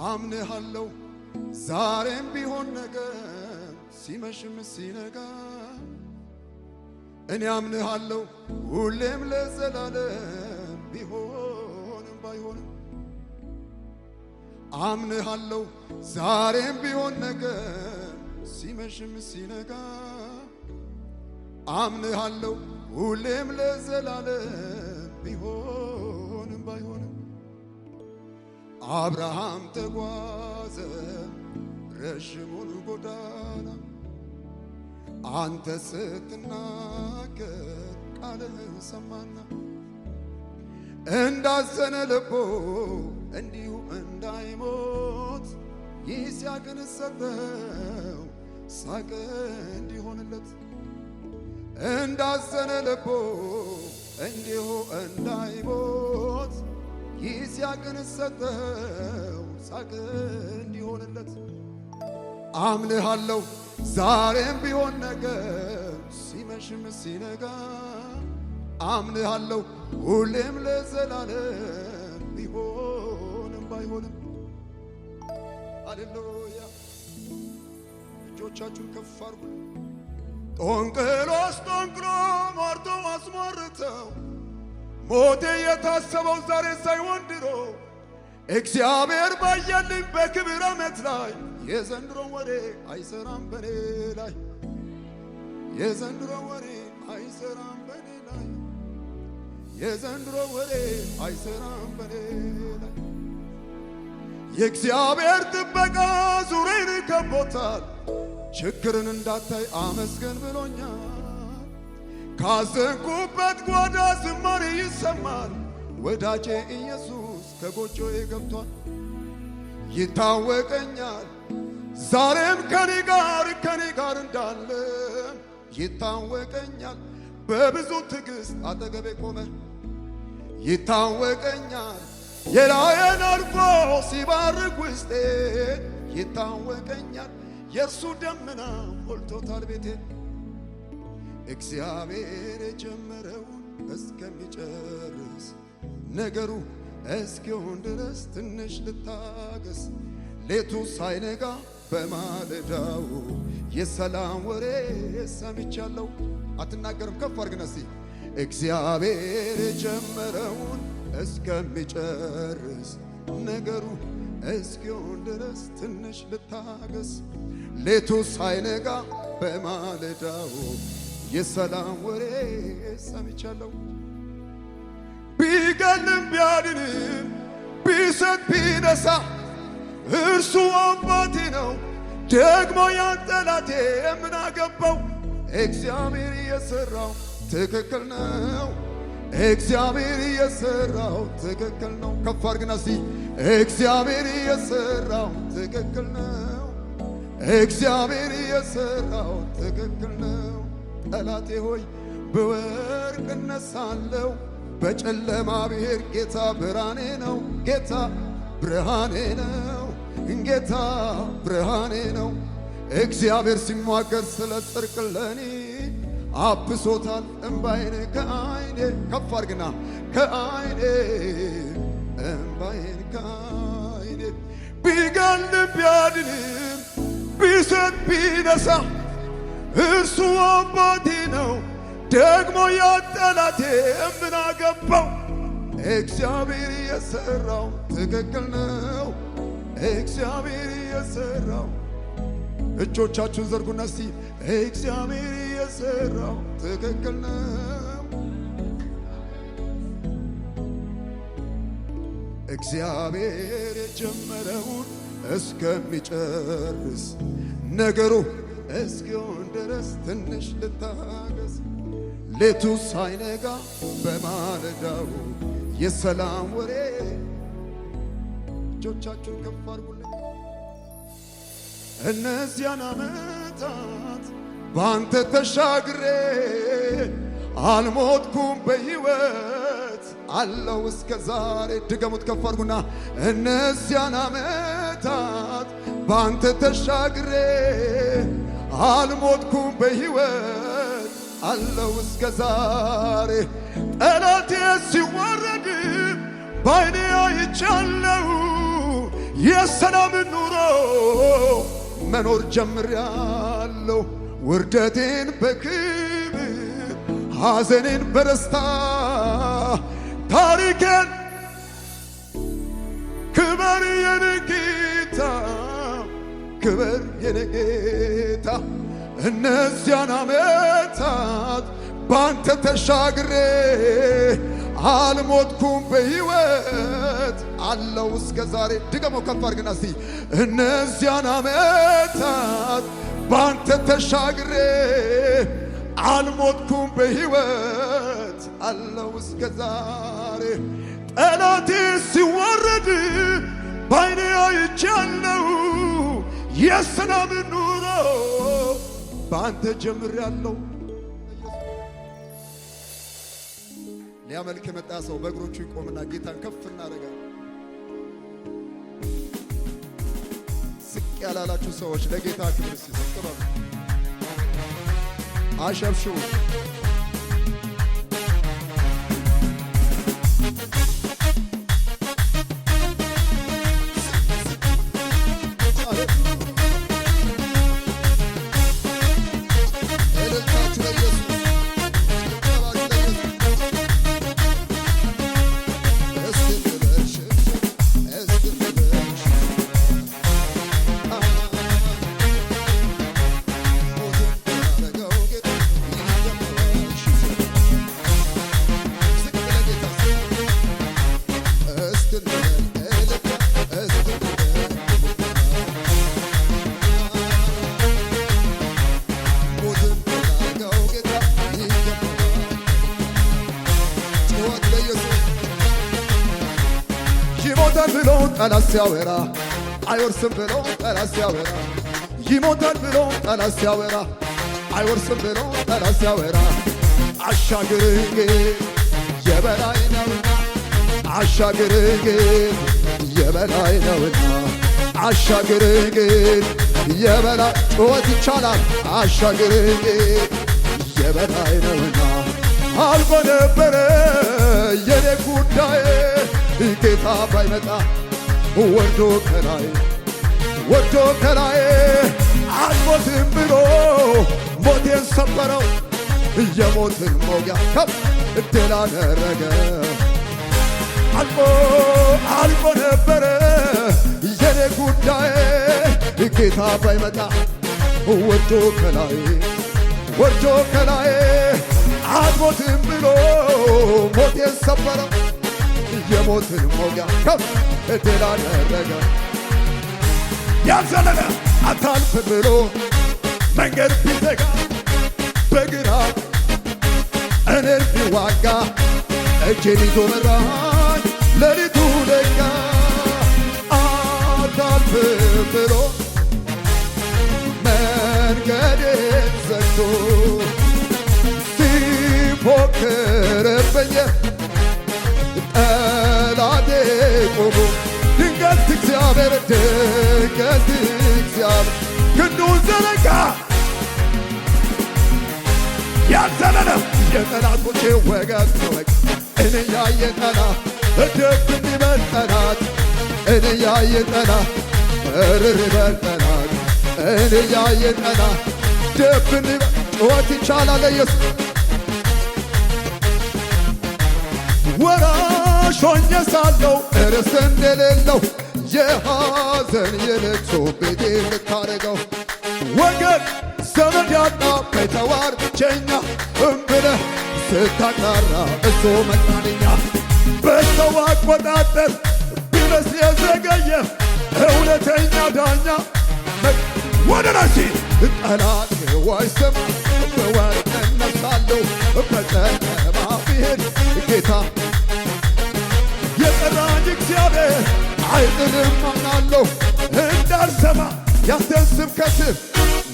አምንሃለሁ ዛሬም ቢሆን ነገር ሲመሽም ሲነጋ እኔ አምንሃለሁ ሁሌም ለዘላለም ቢሆንም ባይሆንም አምንሃለሁ ዛሬም ቢሆን ነገር ሲመሽም ሲነጋ አምንሃለሁ ሁሌም ለዘላለም ቢሆንም ባይሆንም አብርሃም ተጓዘ ረጅሙን ጎዳና አንተ ስትናገር ቃልህን ሰማና እንዳዘነ ልቦ እንዲሁ እንዳይሞት ይስሐቅን ሰጠው ሳቅ እንዲሆንለት እንዳዘነ ልቦ እንዲሁ እንዳይሞት ይስሐቅን ሰጠው ሳቅ እንዲሆንለት አምንሃለሁ ዛሬም ቢሆን ነገር ሲመሽም ሲነጋ አምንሃለሁ ሁሌም ለዘላለም ቢሆንም ባይሆንም ሃሌሉያ እጆቻችሁን ከፍ አድርጉ ጦንቅሎስ ጦንቅሎ ሞርቶ አስሞርተው ሞቴ የታሰበው ዛሬ ሳይሆን ድሮ እግዚአብሔር ባየልኝ በክብር ዓመት ላይ የዘንድሮ ወሬ አይሰራም በኔ ላይ የዘንድሮ ወሬ አይሰራም በኔ ላይ የዘንድሮ ወሬ አይሰራም በኔ ላይ የእግዚአብሔር ጥበቃ ዙሬን ከቦታል ችግርን እንዳታይ አመስገን ብሎኛል ካዘንኩበት ጓዳ ዝማሬ ይሰማል ወዳጄ ኢየሱስ ከጎጆዬ ገብቷል ይታወቀኛል ዛሬም ከኔ ጋር እንዳለ ይታወቀኛል በብዙ ትዕግስት አጠገቤ ቆመ ይታወቀኛል የላየን አልፎ ሲባርክ ውስጤ ይታወቀኛል የእርሱ ደመና ሞልቶታል ቤቴ እግዚአብሔር የጀመረውን እስከሚጨርስ ነገሩ እስኪሆን ድረስ ትንሽ ልታገስ ሌቱ ሳይነጋ በማለዳው የሰላም ወሬ ሰምቻለሁ አትናገርም ከፍ አድርግና እስቲ እግዚአብሔር የጀመረውን እስከሚጨርስ ነገሩ እስኪሆን ድረስ ትንሽ ልታገስ ሌቱ ሳይነጋ በማለዳው የሰላም ወሬ ሰምቻለሁ ቢገልም ቢያድንም ቢሰጥ ቢነሳ እርሱ አባቴ ነው ደግሞ ያን ጠላቴ ምን አገባው እግዚአብሔር የሰራው ትክክል ነው እግዚአብሔር የሰራው ትክክል ነው ከፍ አድርግና እስቲ እግዚአብሔር የሰራው ትክክል ነው እግዚአብሔር የሰራው ትክክል ነው ጠላቴ ሆይ በወርቅ እነሳለሁ በጨለማ ብሔር ጌታ ብርሃኔ ነው ጌታ ብርሃኔ ነው ጌታ ብርሃኔ ነው እግዚአብሔር ሲሟገር ስለ ጽድቅ ለኔ አብሶታል እምባዬን ከዓይኔ ከፍ አድርግና ከዓይኔ እምባዬን ከዓይኔ ቢገልም ቢያድንም ቢሰጥ ቢነሳ እርሱ አባቴ ነው ደግሞ ያጠላቴ ምን አገባው እግዚአብሔር የሰራው ትክክል ነው እግዚአብሔር የሰራው እጆቻችሁን ዘርጉና እስቲ እግዚአብሔር የሰራው ትክክል ነው እግዚአብሔር የጀመረውን እስከሚጨርስ ነገሩ እስኪሆን ድረስ ትንሽ ልታገስ ሌቱ ሳይነጋ በማለዳው የሰላም ወሬ እጆቻችሁን ከፍ አድርጉልኝ እነዚያን ዓመታት ባንተ ተሻግሬ አልሞትኩም በሕይወት አለው እስከ ዛሬ ድገሙት ከፍ አድርጉና እነዚያን ዓመታት ባንተ ተሻግሬ አልሞትኩም በሕይወት አለው እስከ ዛሬ ጠላቴ ሲዋረድ ባይኔ አይቻለው የሰላም ኑሮ መኖር ጀምሬያለሁ። ውርደቴን በክብር ሐዘኔን በደስታ ታሪኬን ክበር የኔ ጌታ ክበር የኔ ጌታ እነዚያን ዓመታት ባንተ ተሻግሬ አልሞትኩም በሕይወት አለው እስከ ዛሬ። ድገመው ከፍ አድርግና እስቲ እነዚያን ዓመታት ባንተ ተሻግሬ አልሞትኩም በሕይወት አለው እስከ ዛሬ። ጠላቴ ሲዋረድ ባይኔ አይቻለው የሰላም ኑሮ ባንተ ጀምሬያለሁ። ሊያመልክ የመጣ ሰው በእግሮቹ ይቆምና ጌታን ከፍ እናደርጋለን። ዝቅ ያላላችሁ ሰዎች ለጌታ ክብር ሲሰጥ በሉ አሸብሽቡ። ይሞታል ብሎ ጠላት ሲያወራ አይወርስም ብሎ ጠላት ሲያወራ ይሞታል ብሎ ጠላት ሲያወራ አይወርስም ብሎ ጠላት ሲያወራ አሻግርህ የበላይ ነውና አሻግርህ የበላይ ነውና አሻግርህ የበላይ ጩኸት ይቻላል አሻግርህ የበላይ ነውና አልፎ ነበረ የኔ ጉዳይ ጌታ ባይመጣ ወርዶ ከላይ አልሞትም ብሎ ሞቴን ሰበረው የሞትን ሞጊያ ከፍ ድል አደረገ። አልፎ ነበረ የኔ ጉዳይ ጌታ ባይመጣ ወርዶ ከላይ አልሞትም ብሎ ሞቴን ሰበረው የሞትን ሞጊያ ከፍ ድል አደረገ። ያልዘለለ አታልፍ ብሎ መንገድ ቢዘጋ በግራ እኔን ቢዋጋ እጄን ይዞ መራኝ ሌሊቱ ነጋ። አታልፍ ብሎ መንገዴን ዘግቶ ሲፎክርብኝ ጠላቴ ቆሞ ድንገት እግዚአብሔር ክንዱን ዘረጋ። ያልዘለለ የጠላቶቼ ወገብ ወግ እኔ ያየ ጠላት እድፍ እንዲበል ጠላት እኔ ያየ ጠላት እርር በል ጠላት እኔ ያየ ጠላት ድፍ እንዲበል ጩኸት ይቻላል ኢየሱስ ወራሽ ሆኜ ሳለሁ ርስት እንደሌለው የሐዘን የለቅሶ ቤቴ ልታረገው ወገን ዘመድ ያጣ ባይተዋር ብቸኛ እምብለህ ስታቅራራ እሱ መጣልኛ በሰው አቆጣጠር ቢመስል የዘገየ እውነተኛ ዳኛ ወደ ናሲ ጠላት ዋይስም በወርቅ እነሳለሁ በጨለማ ብሄድ ጌታ የጠራኝ እግዚአብሔር አይጥልም አምናለሁ እንዳልሰማ ያንተን ስብከት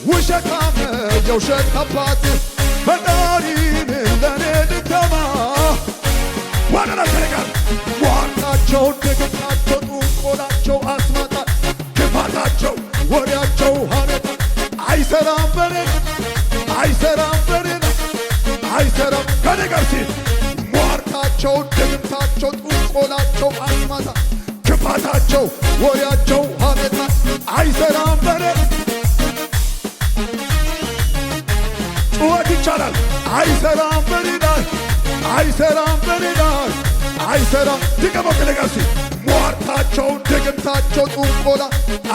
ውሸታም የውሸት አባት ፈጣሪን ለእኔ ልተማ ዋነና ተረጋር ሟርታቸው ድግምታቸው ጥንቆላቸው አስማታ ክፋታቸው ወሬያቸው ሐሜታ አይሰራም በኔ አይሰራም ከኔ ጋር ሲል ሟርታቸው ድግምታቸው ጥንቆላቸው አስማታ ክፋታቸው ወሬያቸው ሐሜታ አይሰራም በኔ ጩኸት ይቻላል አይሰራም በኔ ላይ አይሰራም በኔ ላይ አይሰራም ድገመው ከነጋሲ ሟርታቸው ድግምታቸው ጥንቆላ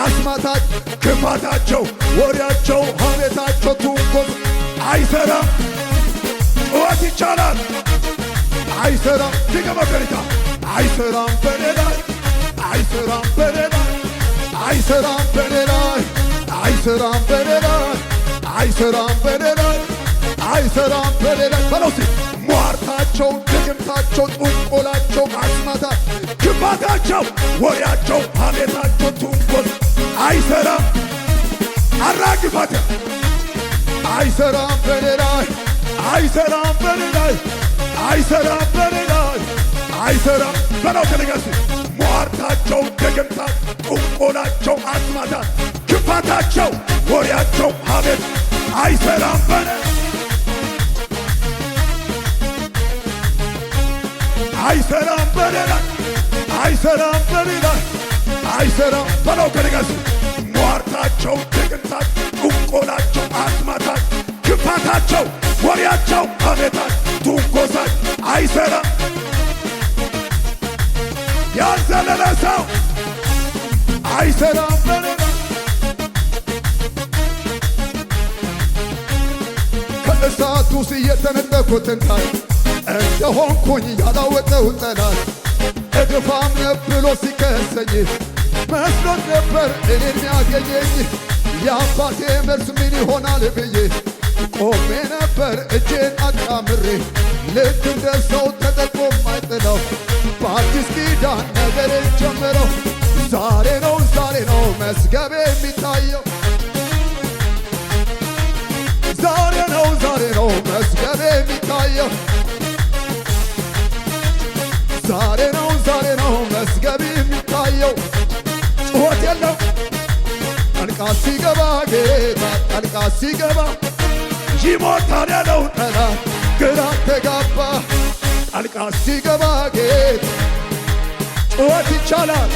አስማታች ክፋታቸው ወሬያቸው ሐሜታቸው ትንኮል አይሰራም ጩኸት ይቻላል አይሰራም ድገመው ከነጋ አይሰራም በኔ ላይ አይሰራም በኔ ላይ አይሰራም በኔ ላይ አይሰራም በኔ ላይ አይሰራም በኔ ላይ አይሰራም በኔ ላይ በለውሲ ሟርታቸው ድግምታቸው ጥንቆላቸው አስማታት ክፋታቸው ወሬያቸው ሐሜታቸው ትንኮል አይሰራም አራግፋት አይሰራም በኔ ላይ አይሰራም በኔ ላይ አይሰራም በኔ ላይ አይሰራም በለው ከነጋሲ ሟርታቸው ድግምታት ጥንቆላቸው አስማታት ክፋታቸው ወሬያቸው ሐሜት አይሰራም በኔ አይሰራም በኔ ላይ አይሰራም በኔ ላይ አይሰራም በለው ከነጋሲ ሟርታቸው ድግምታት ጥንቆላቸው አስማታት ክፋታቸው ወሬያቸው ሐሜታት ትንኮሳት አይሰራም ያልዘለለ ሰው አይሰራም በኔ ላይ ከእሳቱ እየተነጠኩትን ታይ እንደሆንኩኝ ያላወቀው ጠላት እድፋም ብሎ ሲከሰኝ መስሎት ነበር እኔን የሚያገኘኝ የአባቴ መልስ ምን ይሆናል ብዬ ቆሜ ነበር እጄን አጣምሬ ልክ እንደ ሰው ተጠቅሞ ማይጥለው በአዲስ ኪዳን ነገርን ጀምረው ዛሬ ነው መዝገቤ የሚታየው ዛሬ ነው መዝገቤ የሚታየው ዛሬ ነው መዝገቤ የሚታየው ጩኸት የለው ጣልቃ ሲገባ ጌታ ጣልቃ ሲገባ ይሞታል ያለው ጠላት ግራ ተጋባ ጣልቃ ሲገባ ጌታ ጩኸት ይቻላል